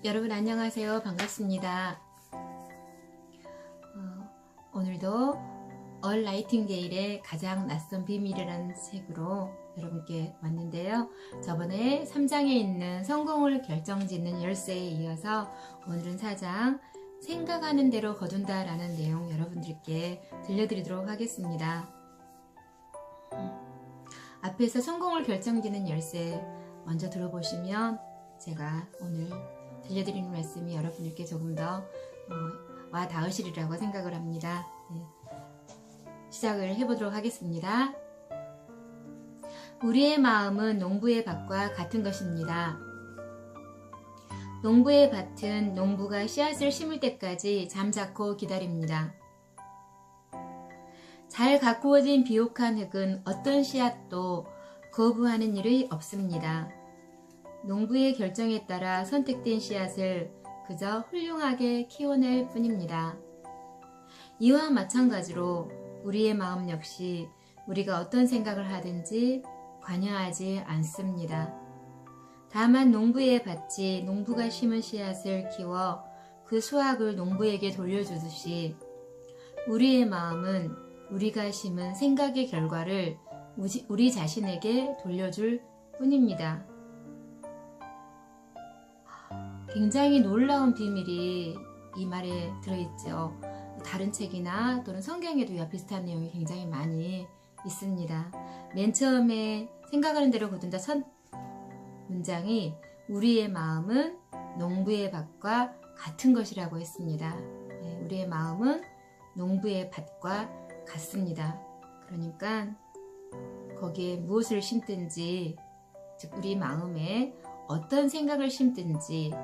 여러분 안녕하세요. 반갑습니다. 오늘도 얼 나이팅게일의 가장 낯선 비밀이라는 책으로 여러분께 왔는데요. 저번에 3장에 있는 성공을 결정짓는 열쇠에 이어서 오늘은 4장 생각하는 대로 거둔다 라는 내용 여러분들께 들려드리도록 하겠습니다. 앞에서 성공을 결정짓는 열쇠 먼저 들어보시면 제가 오늘 들려드리는 말씀이 여러분들께 조금 더 와 닿으시리라고 생각을 합니다. 시작을 해보도록 하겠습니다. 우리의 마음은 농부의 밭과 같은 것입니다. 농부의 밭은 농부가 씨앗을 심을 때까지 잠자코 기다립니다. 잘 가꾸어진 비옥한 흙은 어떤 씨앗도 거부하는 일이 없습니다. 농부의 결정에 따라 선택된 씨앗을 그저 훌륭하게 키워낼 뿐입니다. 이와 마찬가지로 우리의 마음 역시 우리가 어떤 생각을 하든지 관여하지 않습니다. 다만 농부의 밭이 농부가 심은 씨앗을 키워 그 수확을 농부에게 돌려주듯이 우리의 마음은 우리가 심은 생각의 결과를 우리 자신에게 돌려줄 뿐입니다. 굉장히 놀라운 비밀이 이 말에 들어있죠. 다른 책이나 또는 성경에도 이와 비슷한 내용이 굉장히 많이 있습니다. 맨 처음에 생각하는 대로 거둔다 첫 문장이 우리의 마음은 농부의 밭과 같은 것이라고 했습니다. 우리의 마음은 농부의 밭과 같습니다. 그러니까 거기에 무엇을 심든지, 즉 우리 마음에 어떤 생각을 심든지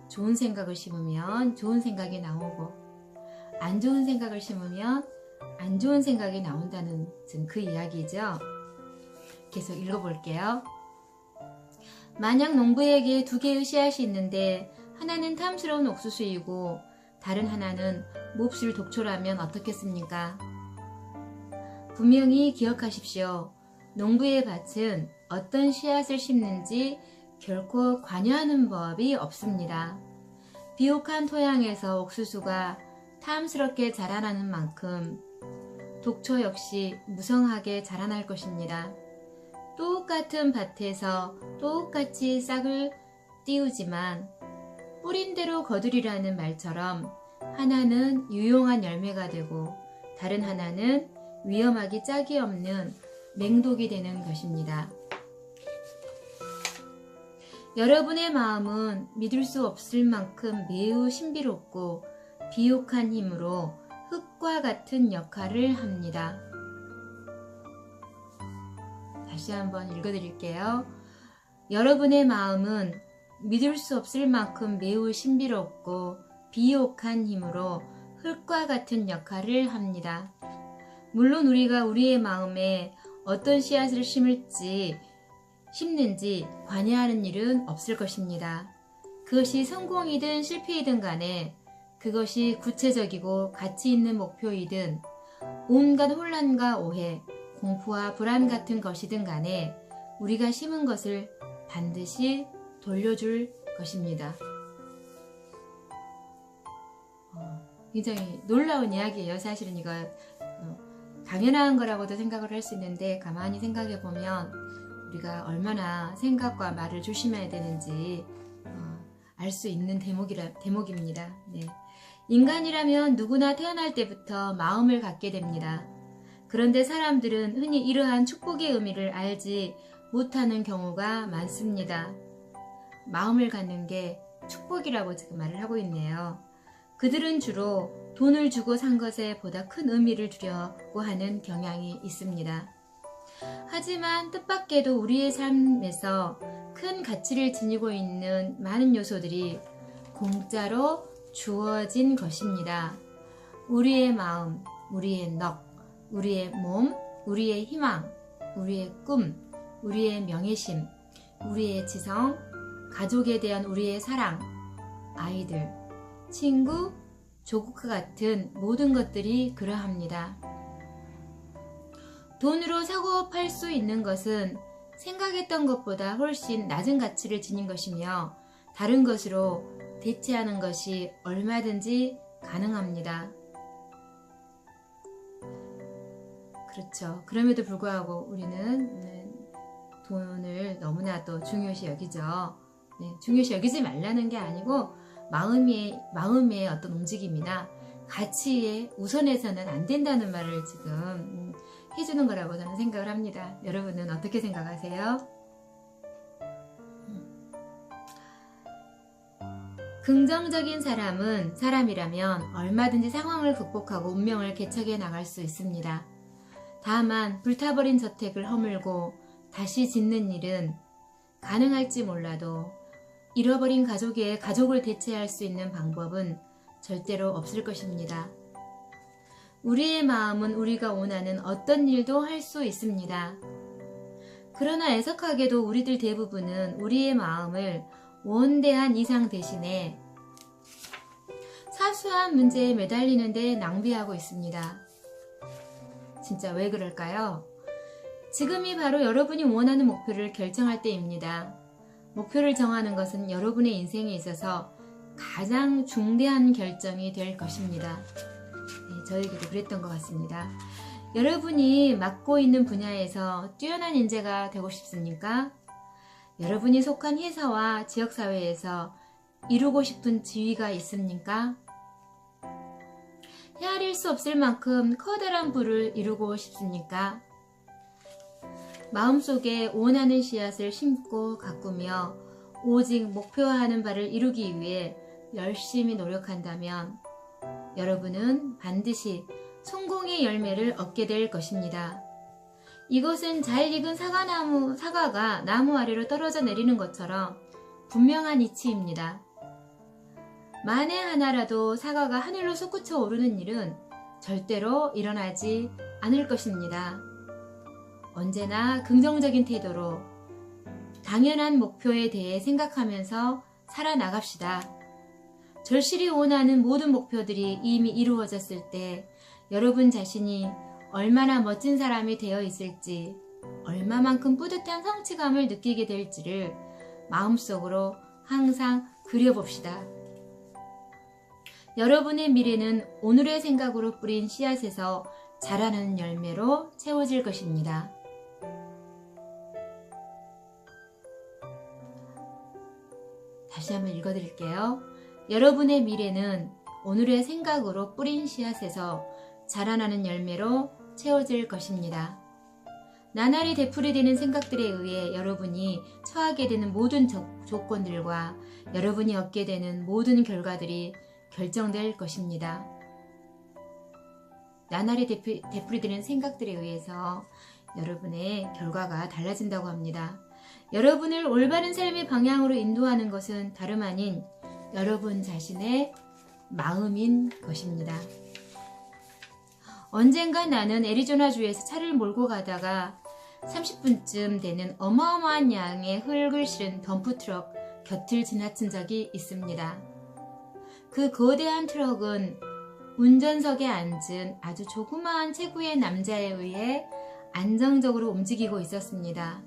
좋은 생각을 심으면 좋은 생각이 나오고 안 좋은 생각을 심으면 안 좋은 생각이 나온다는 그 이야기죠. 계속 읽어볼게요. 만약 농부에게 두 개의 씨앗이 있는데 하나는 탐스러운 옥수수이고 다른 하나는 몹쓸 독초라면 어떻겠습니까? 분명히 기억하십시오. 농부의 밭은 어떤 씨앗을 심는지 결코 관여하는 법이 없습니다. 비옥한 토양에서 옥수수가 탐스럽게 자라나는 만큼 독초 역시 무성하게 자라날 것입니다. 똑같은 밭에서 똑같이 싹을 띄우지만 뿌린 대로 거두리라는 말처럼 하나는 유용한 열매가 되고 다른 하나는 위험하기 짝이 없는 맹독이 되는 것입니다. 여러분의 마음은 믿을 수 없을 만큼 매우 신비롭고 비옥한 힘으로 흙과 같은 역할을 합니다. 다시 한번 읽어드릴게요. 여러분의 마음은 믿을 수 없을 만큼 매우 신비롭고 비옥한 힘으로 흙과 같은 역할을 합니다. 물론 우리가 우리의 마음에 어떤 씨앗을 심는지 관여하는 일은 없을 것입니다. 그것이 성공이든 실패이든 간에 그것이 구체적이고 가치 있는 목표이든 온갖 혼란과 오해, 공포와 불안 같은 것이든 간에 우리가 심은 것을 반드시 돌려줄 것입니다. 굉장히 놀라운 이야기예요. 사실은 이거 당연한 거라고도 생각을 할 수 있는데 가만히 생각해 보면 우리가 얼마나 생각과 말을 조심해야 되는지 알 수 있는 대목입니다. 인간이라면 누구나 태어날 때부터 마음을 갖게 됩니다. 그런데 사람들은 흔히 이러한 축복의 의미를 알지 못하는 경우가 많습니다. 마음을 갖는 게 축복이라고 지금 말을 하고 있네요. 그들은 주로 돈을 주고 산 것에 보다 큰 의미를 두려고 하는 경향이 있습니다. 하지만 뜻밖에도 우리의 삶에서 큰 가치를 지니고 있는 많은 요소들이 공짜로 주어진 것입니다. 우리의 마음, 우리의 넋, 우리의 몸, 우리의 희망, 우리의 꿈, 우리의 명예심, 우리의 지성, 가족에 대한 우리의 사랑, 아이들, 친구, 조국과 같은 모든 것들이 그러합니다. 돈으로 사고 팔 수 있는 것은 생각했던 것보다 훨씬 낮은 가치를 지닌 것이며 다른 것으로 대체하는 것이 얼마든지 가능합니다. 그렇죠. 그럼에도 불구하고 우리는 돈을 너무나도 중요시 여기죠. 중요시 여기지 말라는 게 아니고 마음의 어떤 움직임이나 가치에 우선해서는 안 된다는 말을 지금 해주는 거라고 저는 생각을 합니다. 여러분은 어떻게 생각하세요? 긍정적인 사람이라면 얼마든지 상황을 극복하고 운명을 개척해 나갈 수 있습니다. 다만 불타버린 저택을 허물고 다시 짓는 일은 가능할지 몰라도 잃어버린 가족을 대체할 수 있는 방법은 절대로 없을 것입니다. 우리의 마음은 우리가 원하는 어떤 일도 할 수 있습니다. 그러나 애석하게도 우리들 대부분은 우리의 마음을 원대한 이상 대신에 사소한 문제에 매달리는 데 낭비하고 있습니다. 진짜 왜 그럴까요? 지금이 바로 여러분이 원하는 목표를 결정할 때입니다. 목표를 정하는 것은 여러분의 인생에 있어서 가장 중대한 결정이 될 것입니다. 저에게도 그랬던 것 같습니다. 여러분이 맡고 있는 분야에서 뛰어난 인재가 되고 싶습니까? 여러분이 속한 회사와 지역사회에서 이루고 싶은 지위가 있습니까? 헤아릴 수 없을 만큼 커다란 부를 이루고 싶습니까? 마음속에 원하는 씨앗을 심고 가꾸며 오직 목표하는 바를 이루기 위해 열심히 노력한다면 여러분은 반드시 성공의 열매를 얻게 될 것입니다. 이것은 잘 익은 사과가 나무 아래로 떨어져 내리는 것처럼 분명한 이치입니다. 만에 하나라도 사과가 하늘로 솟구쳐 오르는 일은 절대로 일어나지 않을 것입니다. 언제나 긍정적인 태도로 당연한 목표에 대해 생각하면서 살아나갑시다. 절실히 원하는 모든 목표들이 이미 이루어졌을 때 여러분 자신이 얼마나 멋진 사람이 되어 있을지, 얼마만큼 뿌듯한 성취감을 느끼게 될지를 마음속으로 항상 그려봅시다. 여러분의 미래는 오늘의 생각으로 뿌린 씨앗에서 자라는 열매로 채워질 것입니다. 다시 한번 읽어드릴게요. 여러분의 미래는 오늘의 생각으로 뿌린 씨앗에서 자라나는 열매로 채워질 것입니다. 나날이 되풀이되는 생각들에 의해 여러분이 처하게 되는 모든 조건들과 여러분이 얻게 되는 모든 결과들이 결정될 것입니다. 나날이 되풀이되는 생각들에 의해서 여러분의 결과가 달라진다고 합니다. 여러분을 올바른 삶의 방향으로 인도하는 것은 다름 아닌 여러분 자신의 마음인 것입니다. 언젠가 나는 애리조나주에서 차를 몰고 가다가 30분쯤 되는 어마어마한 양의 흙을 실은 덤프트럭 곁을 지나친 적이 있습니다. 그 거대한 트럭은 운전석에 앉은 아주 조그마한 체구의 남자에 의해 안정적으로 움직이고 있었습니다.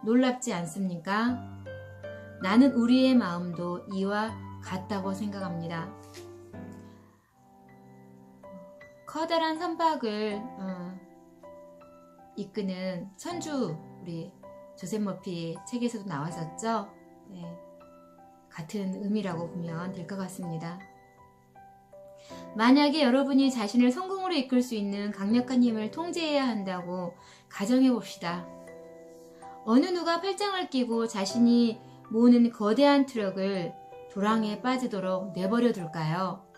놀랍지 않습니까? 나는 우리의 마음도 이와 같다고 생각합니다. 커다란 선박을 이끄는 선주, 우리 조셉 머피 책에서도 나왔었죠. 네, 같은 의미라고 보면 될 것 같습니다. 만약에 여러분이 자신을 성공으로 이끌 수 있는 강력한 힘을 통제해야 한다고 가정해 봅시다. 어느 누가 팔짱을 끼고 자신이 모는 거대한 트럭을 도랑에 빠지도록 내버려 둘까요?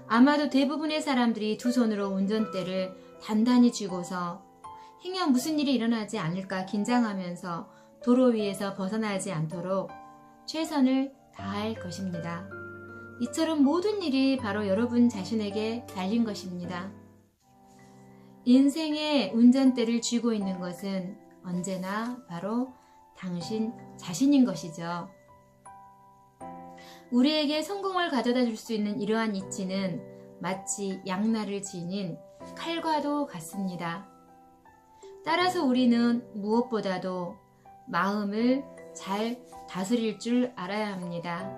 아마도 대부분의 사람들이 두 손으로 운전대를 단단히 쥐고서 행여 무슨 일이 일어나지 않을까 긴장하면서 도로 위에서 벗어나지 않도록 최선을 다할 것입니다. 이처럼 모든 일이 바로 여러분 자신에게 달린 것입니다. 인생의 운전대를 쥐고 있는 것은 언제나 바로 당신 자신인 것이죠. 우리에게 성공을 가져다 줄 수 있는 이러한 이치는 마치 양날을 지닌 칼과도 같습니다. 따라서 우리는 무엇보다도 마음을 잘 다스릴 줄 알아야 합니다.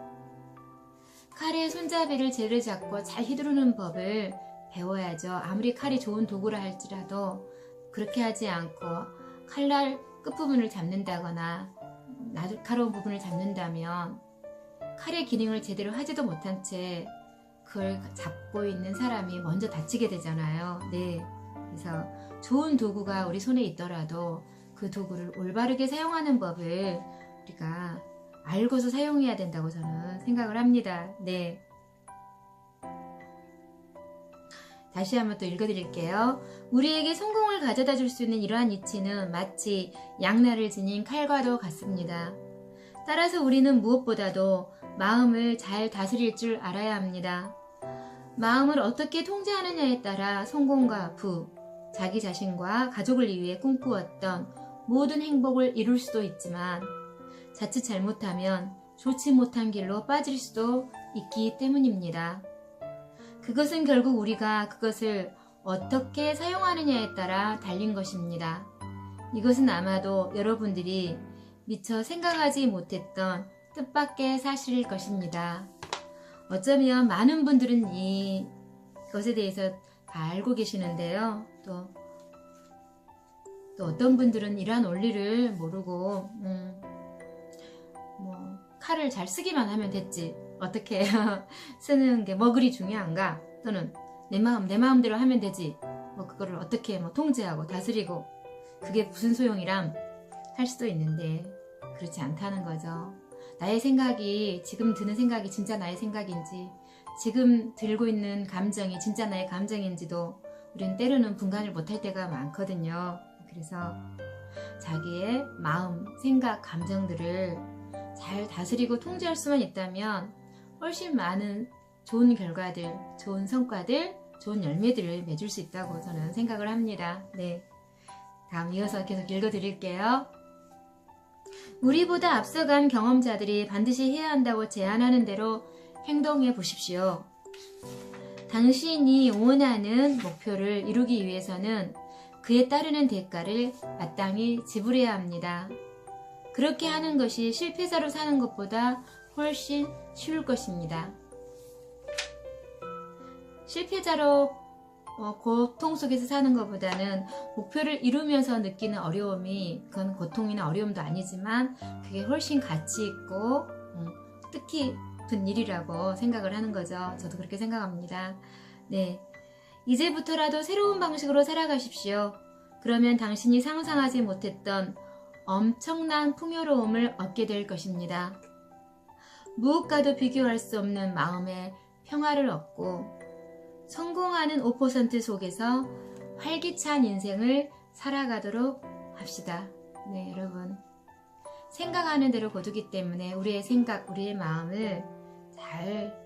칼의 손잡이를 제대로 잡고 잘 휘두르는 법을 배워야죠. 아무리 칼이 좋은 도구라 할지라도 그렇게 하지 않고 칼날 끝부분을 잡는다거나 날카로운 부분을 잡는다면 칼의 기능을 제대로 하지도 못한 채 그걸 잡고 있는 사람이 먼저 다치게 되잖아요. 네. 그래서 좋은 도구가 우리 손에 있더라도 그 도구를 올바르게 사용하는 법을 우리가 알고서 사용해야 된다고 저는 생각을 합니다. 네. 다시 한번 또 읽어드릴게요. 우리에게 성공을 가져다 줄 수 있는 이러한 이치는 마치 양날을 지닌 칼과도 같습니다. 따라서 우리는 무엇보다도 마음을 잘 다스릴 줄 알아야 합니다. 마음을 어떻게 통제하느냐에 따라 성공과 부, 자기 자신과 가족을 위해 꿈꾸었던 모든 행복을 이룰 수도 있지만 자칫 잘못하면 좋지 못한 길로 빠질 수도 있기 때문입니다. 그것은 결국 우리가 그것을 어떻게 사용하느냐에 따라 달린 것입니다. 이것은 아마도 여러분들이 미처 생각하지 못했던 뜻밖의 사실일 것입니다. 어쩌면 많은 분들은 이것에 대해서 다 알고 계시는데요. 또 어떤 분들은 이러한 원리를 모르고 칼을 잘 쓰기만 하면 됐지. 어떻게 쓰는 게 뭐 그리 중요한가? 또는 내 마음대로 하면 되지. 그거를 어떻게 통제하고 다스리고 그게 무슨 소용이람 할 수도 있는데 그렇지 않다는 거죠. 나의 생각이 지금 드는 생각이 진짜 나의 생각인지 지금 들고 있는 감정이 진짜 나의 감정인지도 우리는 때로는 분간을 못할 때가 많거든요. 그래서 자기의 마음, 생각, 감정들을 잘 다스리고 통제할 수만 있다면 훨씬 많은 좋은 결과들, 좋은 성과들, 좋은 열매들을 맺을 수 있다고 저는 생각을 합니다. 네, 다음 이어서 계속 읽어드릴게요. 우리보다 앞서간 경험자들이 반드시 해야 한다고 제안하는 대로 행동해 보십시오. 당신이 원하는 목표를 이루기 위해서는 그에 따르는 대가를 마땅히 지불해야 합니다. 그렇게 하는 것이 실패자로 사는 것보다 훨씬 쉬울 것입니다. 실패자로 고통 속에서 사는 것보다는 목표를 이루면서 느끼는 어려움이 그건 고통이나 어려움도 아니지만 그게 훨씬 가치 있고 뜻깊은 일이라고 생각을 하는 거죠. 저도 그렇게 생각합니다. 네, 이제부터라도 새로운 방식으로 살아가십시오. 그러면 당신이 상상하지 못했던 엄청난 풍요로움을 얻게 될 것입니다. 무엇과도 비교할 수 없는 마음의 평화를 얻고 성공하는 5% 속에서 활기찬 인생을 살아가도록 합시다. 네, 여러분. 생각하는 대로 거두기 때문에 우리의 생각, 우리의 마음을 잘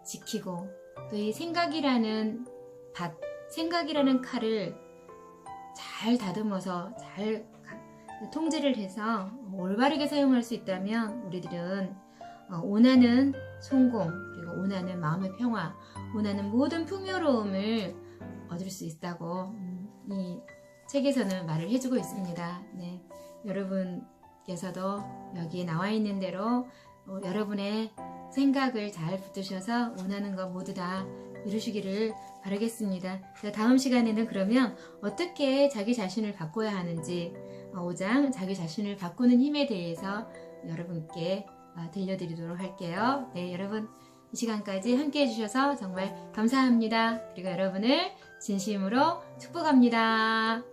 지키고 또 이 생각이라는 생각이라는 칼을 잘 다듬어서 잘 통제를 해서 올바르게 사용할 수 있다면 우리들은 원하는 성공, 그리고 원하는 마음의 평화, 원하는 모든 풍요로움을 얻을 수 있다고 이 책에서는 말을 해주고 있습니다. 네, 여러분께서도 여기에 나와 있는 대로 여러분의 생각을 잘 붙드셔서 원하는 것 모두 다 이루시기를 바라겠습니다. 자, 다음 시간에는 그러면 어떻게 자기 자신을 바꿔야 하는지 5장 자기 자신을 바꾸는 힘에 대해서 여러분께 들려드리도록 할게요. 네, 여러분 이 시간까지 함께 해주셔서 정말 감사합니다. 그리고 여러분을 진심으로 축복합니다.